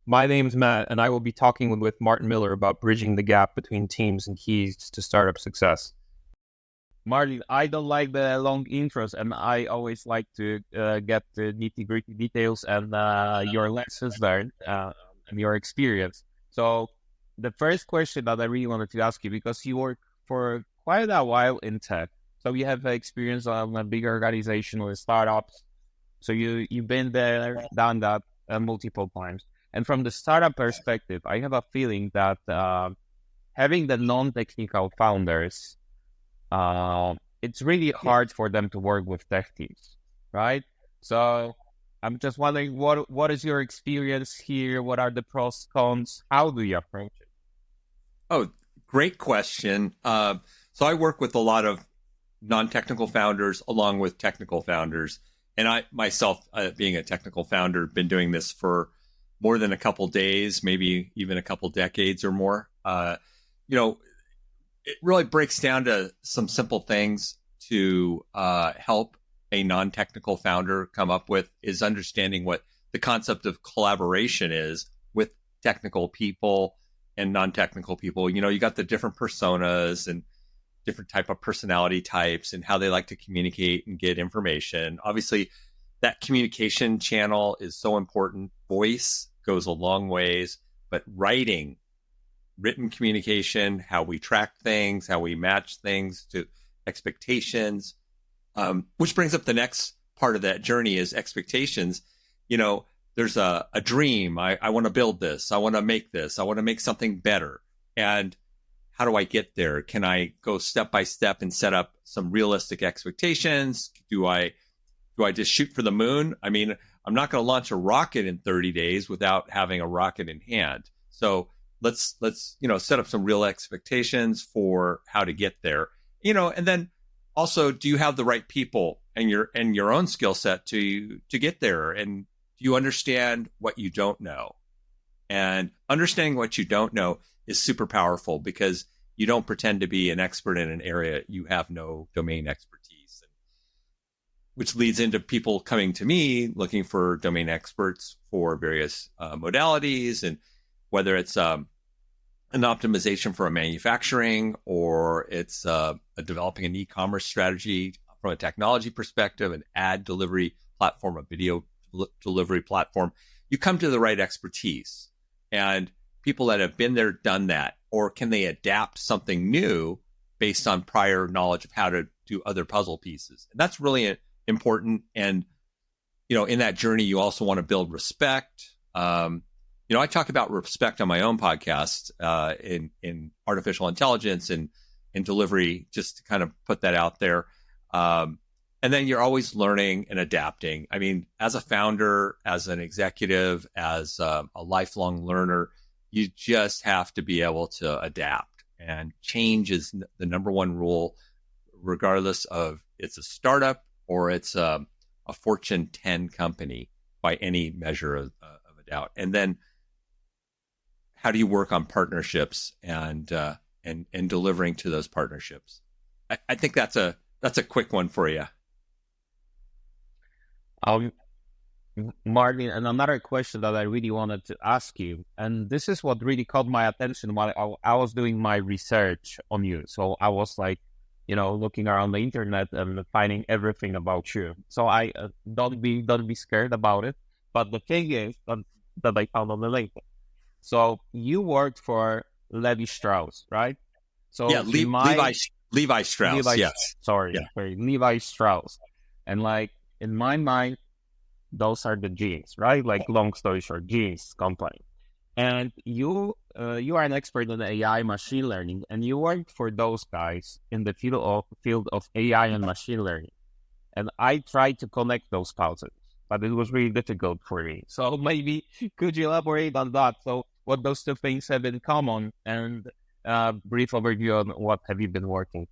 My name's Matt, and I will be talking with Martin Miller about bridging the gap between teams and keys to startup success. Martin, I don't like the long intros, and I always like to get the nitty-gritty details and your lessons learned and your experience. So the first question that I really wanted to ask you, because you work for quite a while in tech, so you have experience on a big organization with startups. So you've been there, done that multiple times. And from the startup perspective, I have a feeling that having the non-technical founders, it's really hard for them to work with tech teams, right? So I'm just wondering, what is your experience here? What are the pros, cons? How do you approach it? Oh, great question. So I work with a lot of non-technical founders along with technical founders. And I myself, being a technical founder, been doing this for more than a couple days, maybe even a couple decades or more. It really breaks down to some simple things to help a non-technical founder come up with is understanding what the concept of collaboration is with technical people and non-technical people. You got the different personas and different type of personality types and how they like to communicate and get information. Obviously, that communication channel is so important. Voice goes a long ways, but written communication, how we track things, how we match things to expectations, which brings up the next part of that journey is expectations. There's a dream. I want to build this. I want to make this. I want to make something better. And how do I get there? Can I go step by step and set up some realistic expectations? Do I just shoot for the moon? I mean, I'm not going to launch a rocket in 30 days without having a rocket in hand. So let's set up some real expectations for how to get there. And then also, do you have the right people and your own skill set to get there? And do you understand what you don't know? And understanding what you don't know is super powerful because you don't pretend to be an expert in an area you have no domain expertise, which leads into people coming to me looking for domain experts for various modalities, and whether it's an optimization for a manufacturing or it's developing an e-commerce strategy from a technology perspective, an ad delivery platform, a video delivery platform. You come to the right expertise and people that have been there, done that, or can they adapt something new based on prior knowledge of how to do other puzzle pieces? And that's really important. And, in that journey, you also want to build respect. I talk about respect on my own podcast in artificial intelligence and in delivery, just to kind of put that out there. And then you're always learning and adapting. I mean, as a founder, as an executive, as a lifelong learner, you just have to be able to adapt. And change is the number one rule, regardless of it's a startup or it's a Fortune 10 company by any measure of a doubt. And then how do you work on partnerships and delivering to those partnerships? I think that's a quick one for you. Martin, and another question that I really wanted to ask you, and this is what really caught my attention while I was doing my research on you. So I was like, looking around the internet and finding everything about you. So I don't be scared about it. But the thing is that I found on the LinkedIn. So you worked for Levi Strauss, right? So yeah, Levi Strauss. Yes. Levi Strauss. And in my mind, those are the jeans, right? Long story short, jeans company. And you are an expert in AI machine learning, and you worked for those guys in the field of AI and machine learning. And I tried to connect those puzzles, but it was really difficult for me. So maybe could you elaborate on that? So what those two things have in common, and brief overview on what have you been working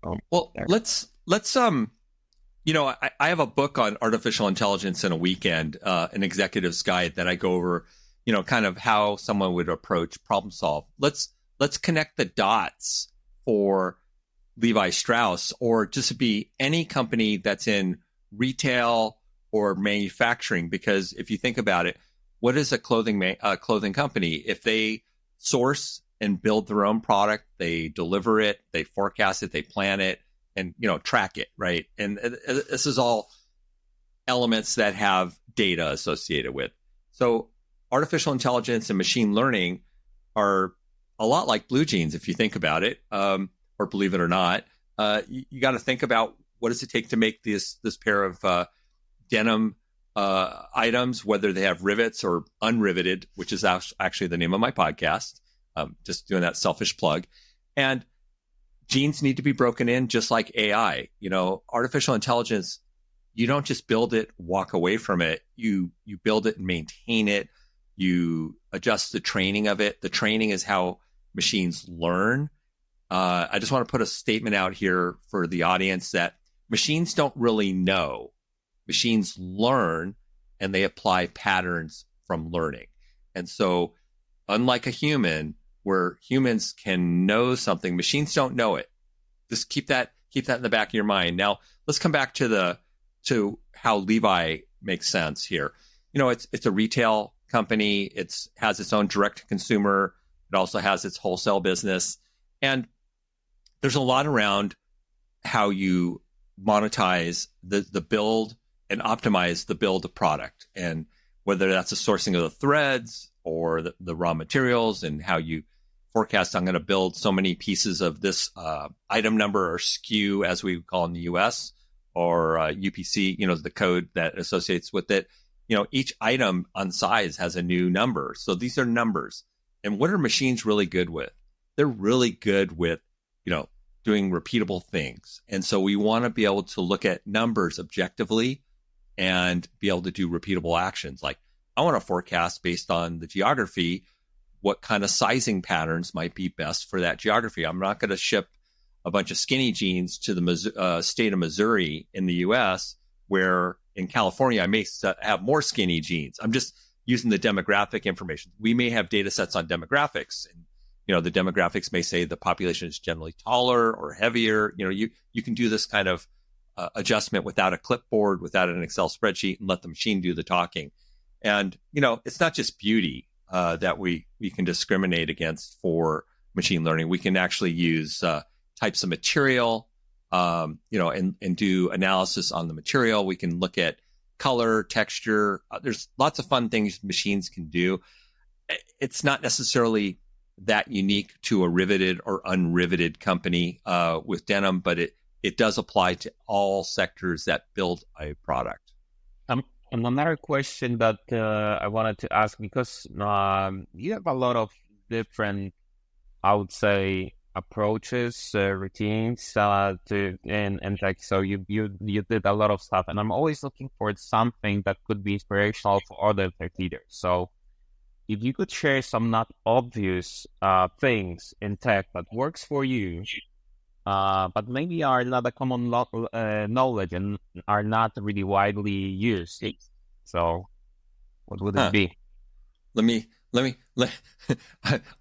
on? Well, let's I have a book on artificial intelligence in a weekend, an executive's guide that I go over, kind of how someone would approach problem solve. Let's connect the dots for Levi Strauss, or just be any company that's in retail or manufacturing. Because if you think about it, what is a clothing company? If they source and build their own product, they deliver it, they forecast it, they plan it, and track it, right? And this is all elements that have data associated with. So artificial intelligence and machine learning are a lot like blue jeans, if you think about it, or believe it or not. You got to think about, what does it take to make this pair of denim items, whether they have rivets or unriveted, which is actually the name of my podcast. Just doing that selfish plug. And jeans need to be broken in just like AI. Artificial intelligence, you don't just build it, walk away from it. You build it and maintain it. You adjust the training of it. The training is how machines learn. I just want to put a statement out here for the audience that machines don't really know. Machines learn, and they apply patterns from learning. And so, unlike a human, where humans can know something, machines don't know it. Just keep that in the back of your mind. Now, let's come back to how Levi makes sense here. It's a retail company. It has its own direct to consumer. It also has its wholesale business. And there's a lot around how you monetize the build and optimize the build of product, and whether that's the sourcing of the threads or the raw materials, and how you forecast, I'm going to build so many pieces of this item number, or SKU, as we call in the US, or UPC, the code that associates with it. Each item on size has a new number. So these are numbers. And what are machines really good with? They're really good with, doing repeatable things. And so we want to be able to look at numbers objectively and be able to do repeatable actions. Like, I want to forecast based on the geography what kind of sizing patterns might be best for that geography. I'm not going to ship a bunch of skinny jeans to the state of Missouri in the US, where in California I may have more skinny jeans. I'm just using the demographic information. We may have data sets on demographics, and the demographics may say the population is generally taller or heavier. You can do this kind of adjustment without a clipboard, without an Excel spreadsheet, and let the machine do the talking. And it's not just beauty that we can discriminate against for machine learning. We can actually use types of material, and do analysis on the material. We can look at color, texture. There's lots of fun things machines can do. It's not necessarily that unique to a riveted or unriveted company with denim, but it does apply to all sectors that build a product. And another question that I wanted to ask, because you have a lot of different, I would say, approaches, routines and tech. So you did a lot of stuff, and I'm always looking for something that could be inspirational for other tech leaders. So if you could share some not obvious things in tech that works for you, but maybe are not a common knowledge and are not really widely used. So what would it be?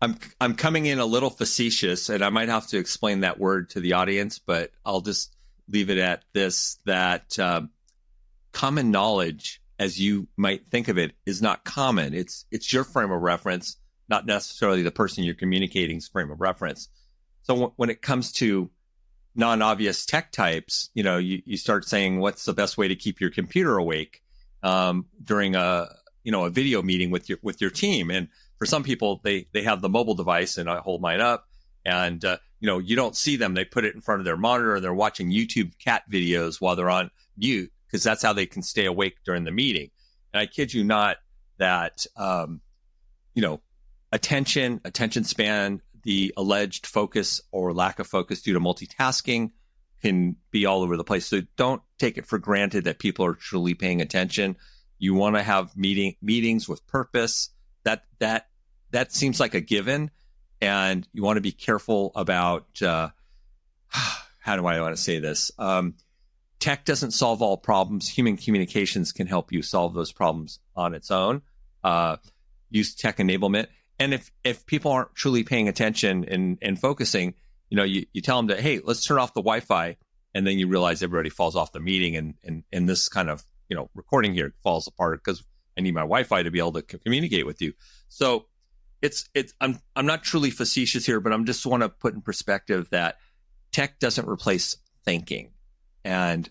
I'm coming in a little facetious, and I might have to explain that word to the audience, but I'll just leave it at this, that common knowledge, as you might think of it, is not common. It's your frame of reference, not necessarily the person you're communicating's frame of reference. So when it comes to non-obvious tech types, you start saying, what's the best way to keep your computer awake during a video meeting with your team? And for some people, they have the mobile device, and I hold mine up, and you don't see them. They put it in front of their monitor, and they're watching YouTube cat videos while they're on mute, because that's how they can stay awake during the meeting. And I kid you not that attention span, the alleged focus or lack of focus due to multitasking, can be all over the place. So don't take it for granted that people are truly paying attention. You want to have meetings with purpose. That seems like a given, and you want to be careful about how do I want to say this? Tech doesn't solve all problems. Human communications can help you solve those problems on its own. Use tech enablement. And if people aren't truly paying attention and focusing, you tell them that, hey, let's turn off the Wi-Fi, and then you realize everybody falls off the meeting, and this kind of recording here falls apart because I need my Wi-Fi to be able to communicate with you. So I'm not truly facetious here, but I'm just want to put in perspective that tech doesn't replace thinking and,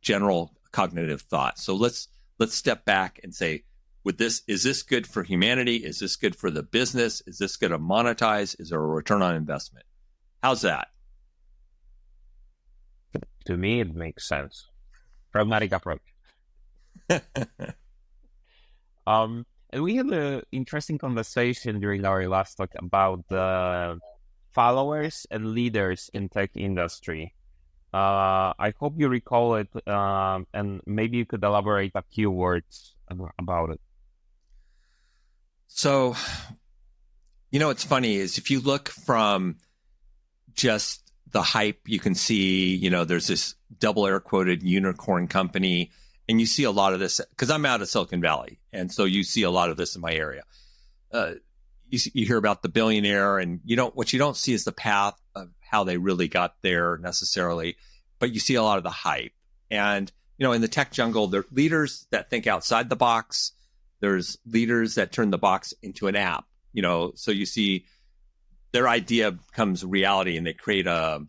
general cognitive thought. So let's step back and say, is this good for humanity? Is this good for the business? Is this going to monetize? Is there a return on investment? How's that? To me, it makes sense. Pragmatic approach. And we had an interesting conversation during our last talk about the followers and leaders in tech industry. I hope you recall it, and maybe you could elaborate a few words about it. So, what's funny is if you look from just the hype, you can see, there's this double air quoted unicorn company. And you see a lot of this because I'm out of Silicon Valley. And so you see a lot of this in my area. You hear about the billionaire and what you don't see is the path of how they really got there necessarily, but you see a lot of the hype. And, in the tech jungle, there are leaders that think outside the box. There's leaders that turn the box into an app, so you see their idea becomes reality and they create an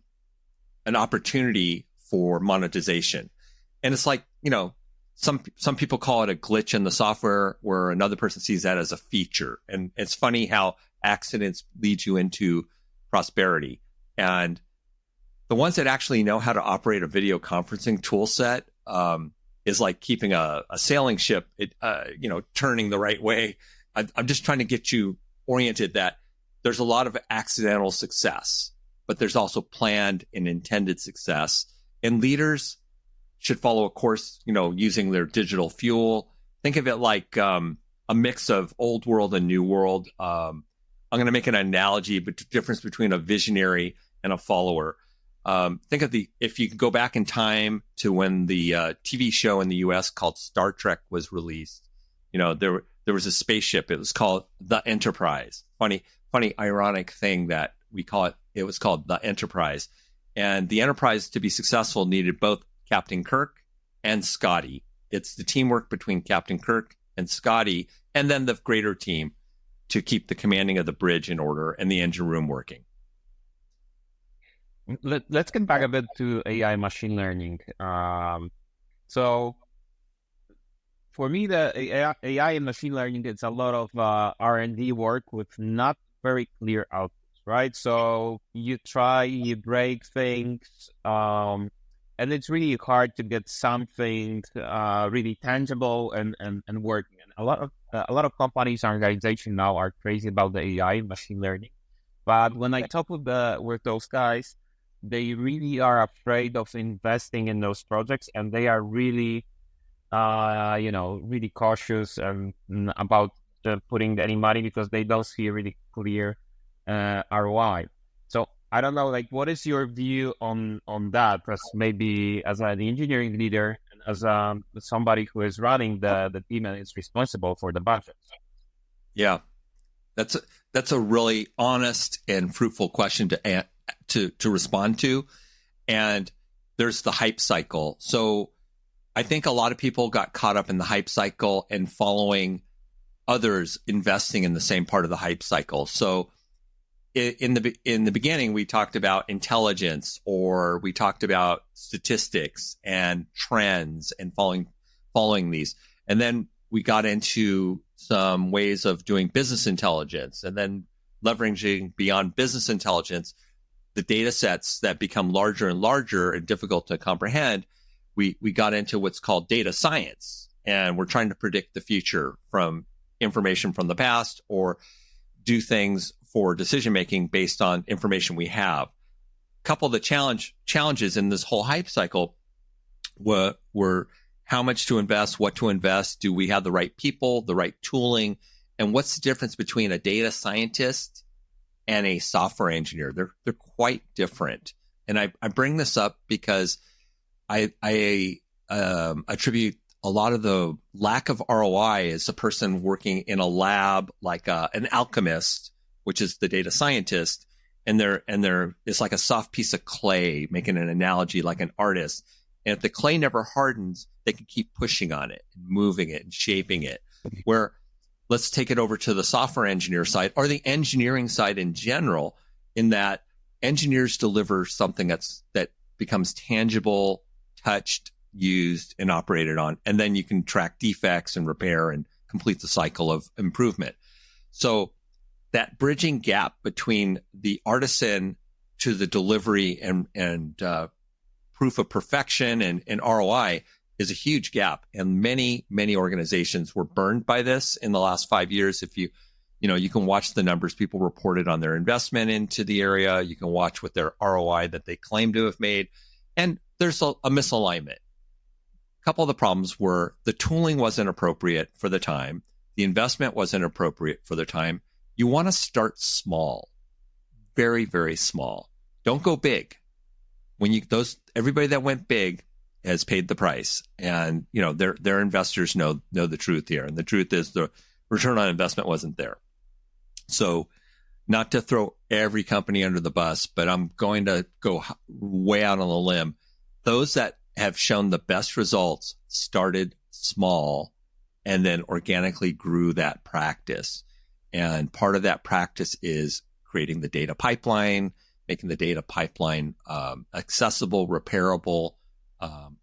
opportunity for monetization. And it's like, some people call it a glitch in the software where another person sees that as a feature. And it's funny how accidents lead you into prosperity. And the ones that actually know how to operate a video conferencing tool set is like keeping a sailing ship, turning the right way. I'm just trying to get you oriented that there's a lot of accidental success, but there's also planned and intended success. And leaders should follow a course, using their digital fuel. Think of it like a mix of old world and new world. I'm going to make an analogy, but the difference between a visionary and a follower. Think of if you go back in time to when the TV show in the US called Star Trek was released, there was a spaceship. It was called the Enterprise. Funny, ironic thing that it was called the Enterprise. And the Enterprise, to be successful, needed both Captain Kirk and Scotty. It's the teamwork between Captain Kirk and Scotty, and then the greater team to keep the commanding of the bridge in order and the engine room working. Let's get back a bit to AI machine learning. So for me, the AI and machine learning, it's a lot of R&D work with not very clear outputs, right? So you try, you break things, and it's really hard to get something really tangible and working. And a lot of companies and organizations now are crazy about the AI and machine learning. But when I talk with those guys, they really are afraid of investing in those projects, and they are really, really cautious about putting any money because they don't see a really clear ROI. So I don't know, what is your view on that? Because maybe as an engineering leader and as somebody who is running the team and is responsible for the budget. Yeah, that's a really honest and fruitful question to respond to. And there's the hype cycle. So I think a lot of people got caught up in the hype cycle and following others investing in the same part of the hype cycle. So in the beginning, we talked about intelligence, or we talked about statistics and trends and following these. And then we got into some ways of doing business intelligence, and then leveraging beyond business intelligence, the data sets that become larger and larger and difficult to comprehend. We got into what's called data science, and we're trying to predict the future from information from the past, or do things for decision making based on information we have. A couple of the challenges in this whole hype cycle were how much to invest, what to invest, do we have the right people, the right tooling, and what's the difference between a data scientist and a software engineer? They're quite different. And I bring this up because I attribute a lot of the lack of ROI as a person working in a lab, like an alchemist, which is the data scientist, and it's like a soft piece of clay, making an analogy like an artist. And if the clay never hardens, they can keep pushing on it and moving it and shaping it. where let's take it over to the software engineer side or the engineering side in general, in that engineers deliver something that becomes tangible, touched, used, and operated on. And then you can track defects and repair and complete the cycle of improvement. So that bridging gap between the artisan to the delivery and proof of perfection and ROI is a huge gap. And many organizations were burned by this in the last 5 years. If you can watch the numbers people reported on their investment into the area. You can watch what their ROI that they claim to have made. And there's a misalignment. A couple of the problems were the tooling wasn't appropriate for the time. The investment wasn't appropriate for the time. You want to start small, very, very small. Don't go big. Everybody that went big has paid the price, and their investors know the truth here. And the truth is the return on investment wasn't there. So, not to throw every company under the bus, but I'm going to go way out on a limb. Those that have shown the best results started small and then organically grew that practice. And part of that practice is creating the data pipeline, making the data pipeline accessible, repairable,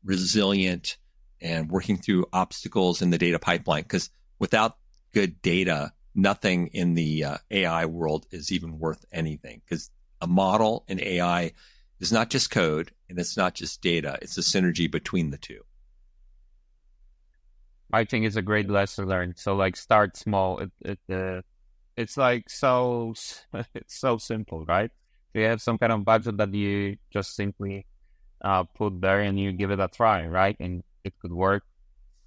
resilient, and working through obstacles in the data pipeline. Because without good data, nothing in the AI world is even worth anything. Because a model in AI is not just code and it's not just data. It's a synergy between the two. I think it's a great lesson learned. So like start small. It's like it's so simple, right? You have some kind of budget that you just simply put there and you give it a try, right? And it could work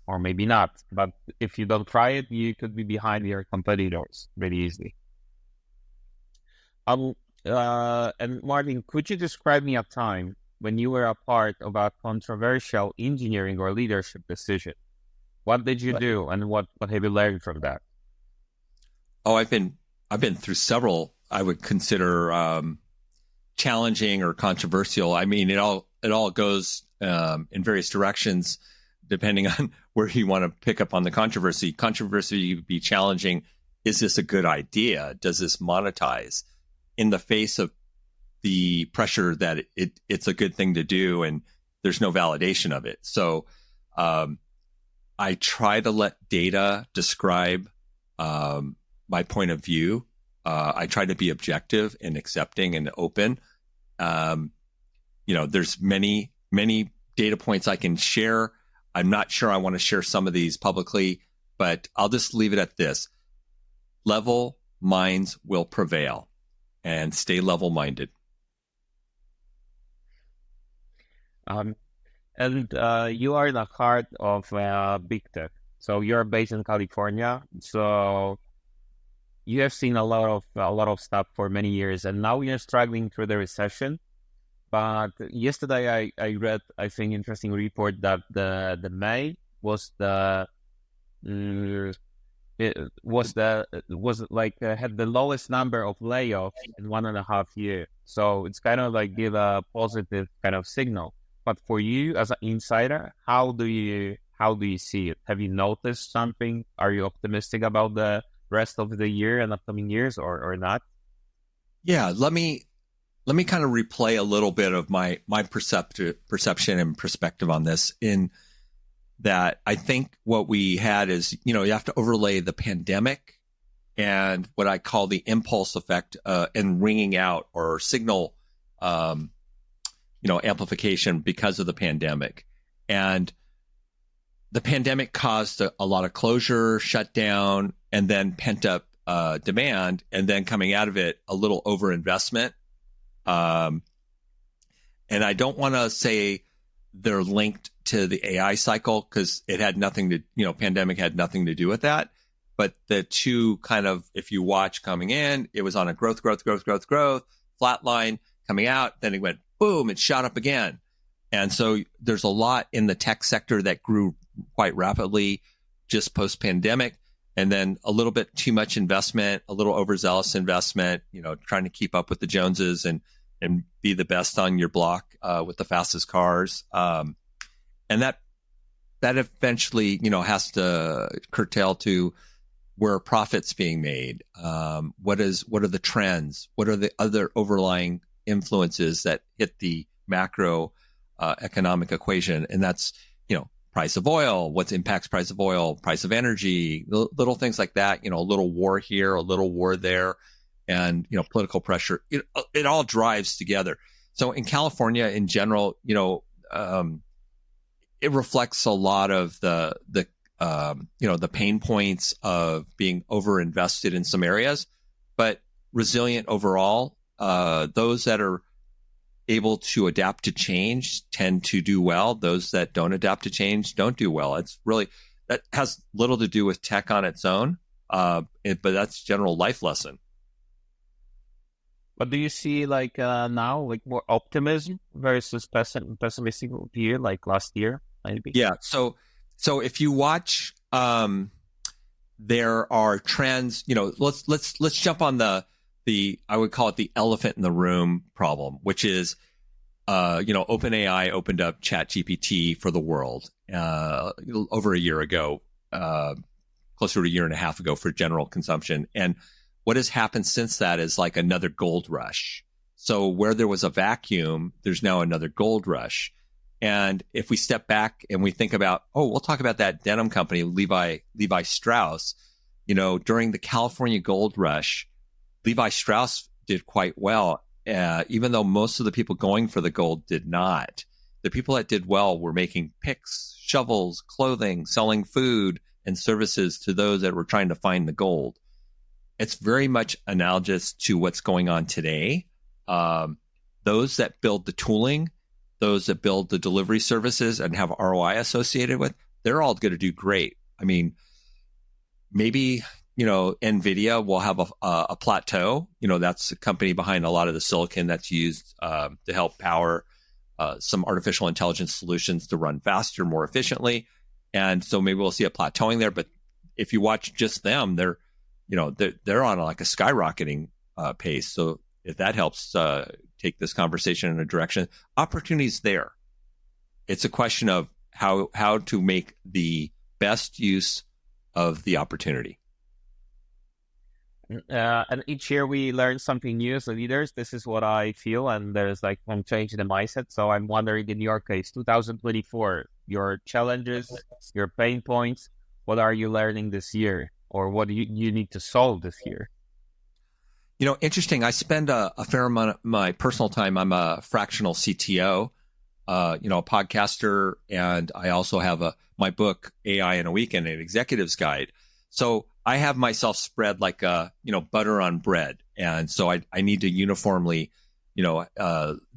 or maybe not. But if you don't try it, you could be behind your competitors really easily. And Martin, could you describe me a time when you were a part of a controversial engineering or leadership decision? What did you do, and what have you learned from that? Oh, I've been through several I would consider challenging or controversial. I mean, it all goes in various directions depending on where you want to pick up on the controversy. Controversy would be challenging. Is this a good idea? Does this monetize? In the face of the pressure that it's a good thing to do and there's no validation of it. So I try to let data describe my point of view. I try to be objective and accepting and open. There's many data points I can share. I'm not sure I want to share some of these publicly, but I'll just leave it at this. Level minds will prevail, and stay level-minded. And you are in the heart of big tech. So you're based in California. So you have seen a lot of stuff for many years, and now you're struggling through the recession. But yesterday I read, I think, interesting report that the May was had the lowest number of layoffs in 1.5 years. So it's kind of like give a positive kind of signal. But for you as an insider, how do you see it? Have you noticed something? Are you optimistic about the rest of the year and upcoming years, or not? Yeah, let me kind of replay a little bit of my perception and perspective on this, in that I think what we had is, you have to overlay the pandemic and what I call the impulse effect and ringing out or signal amplification because of the pandemic. And the pandemic caused a lot of closure, shutdown, and then pent up demand, and then coming out of it, a little overinvestment. And I don't want to say they're linked to the AI cycle, because it had nothing to, pandemic had nothing to do with that. But the two kind of, if you watch coming in, it was on a growth, flat line. Coming out, then it went boom, it shot up again. And so there's a lot in the tech sector that grew quite rapidly just post-pandemic. And then a little bit too much investment, a little overzealous investment, trying to keep up with the Joneses and be the best on your block with the fastest cars. And that that eventually, has to curtail to where profit's being made. What are the trends? What are the other overlying influences that hit the macro economic equation? And that's, price of oil, what impacts price of oil, price of energy, little things like that, a little war here, a little war there, and, political pressure. It all drives together. So in California in general, it reflects a lot of the pain points of being overinvested in some areas, but resilient overall. Those that are able to adapt to change tend to do well. Those that don't adapt to change don't do well. It's really, that has little to do with tech on its own, but that's general life lesson. But do you see now more optimism versus pessimistic view like last year maybe? Yeah. So if you watch, there are trends. Let's jump on the I would call it the elephant in the room problem, which is, OpenAI opened up ChatGPT for the world over a year ago, closer to a year and a half ago for general consumption. And what has happened since that is like another gold rush. So where there was a vacuum, there's now another gold rush. And if we step back and we think about, we'll talk about that denim company, Levi Strauss, during the California gold rush, Levi Strauss did quite well, even though most of the people going for the gold did not. The people that did well were making picks, shovels, clothing, selling food and services to those that were trying to find the gold. It's very much analogous to what's going on today. Those that build the tooling, those that build the delivery services and have ROI associated with, they're all going to do great. I mean, maybe NVIDIA will have a plateau. That's a company behind a lot of the silicon that's used to help power some artificial intelligence solutions to run faster, more efficiently. And so maybe we'll see a plateauing there. But if you watch just them, they're on like a skyrocketing pace. So if that helps take this conversation in a direction, opportunity's there. It's a question of how to make the best use of the opportunity. And each year we learn something new as leaders. This is what I feel, and there's one change in the mindset. So I'm wondering, in your case, 2024, your challenges, your pain points, what are you learning this year, or what do you need to solve this year? Interesting. I spend a fair amount of my personal time. I'm a fractional CTO, a podcaster, and I also have my book, AI in a Weekend, an executive's guide. So I have myself spread like butter on bread. And so I need to uniformly,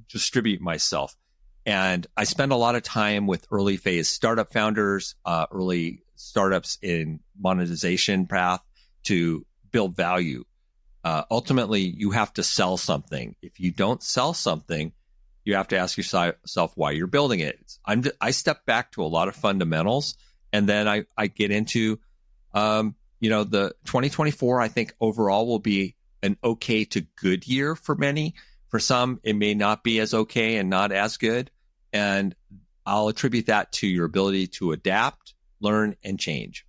distribute myself. And I spend a lot of time with early phase startup founders, early startups in monetization path to build value. Ultimately, you have to sell something. If you don't sell something, you have to ask yourself why you're building it. I step back to a lot of fundamentals, and then I get into the 2024, I think overall will be an okay to good year for many. For some, it may not be as okay and not as good. And I'll attribute that to your ability to adapt, learn, and change.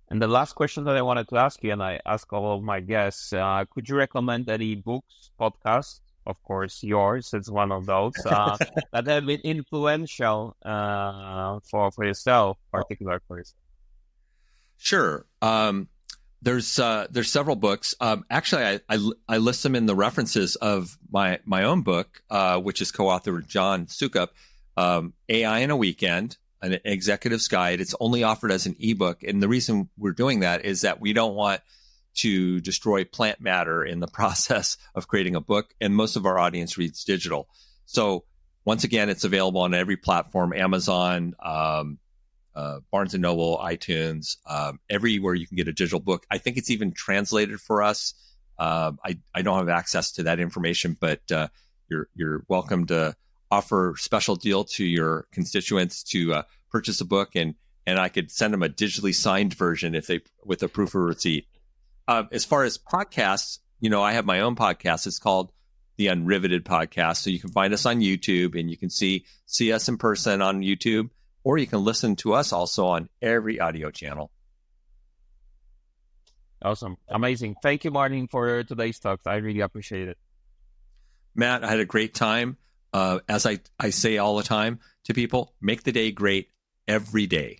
And the last question that I wanted to ask you, and I ask all of my guests, could you recommend any books, podcasts? Of course, yours is one of those that have been influential for yourself, particular for yourself. Sure. There's several books. Actually, I list them in the references of my own book, which is co-authored with John Sukup, AI in a Weekend, an executive's guide. It's only offered as an ebook. And the reason we're doing that is that we don't want to destroy plant matter in the process of creating a book. And most of our audience reads digital. So once again, it's available on every platform, Amazon, Barnes & Noble, iTunes, everywhere you can get a digital book. I think it's even translated for us. I don't have access to that information, but you're welcome to offer special deal to your constituents to purchase a book, and I could send them a digitally signed version with a proof of receipt. As far as podcasts, I have my own podcast. It's called the Unriveted podcast. So you can find us on YouTube, and you can see us in person on YouTube, or you can listen to us also on every audio channel. Awesome. Amazing. Thank you, Martin, for today's talk. I really appreciate it. Matt, I had a great time. As I say all the time to people, make the day great every day.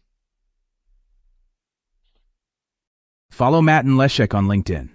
Follow Matt and Leszek on LinkedIn.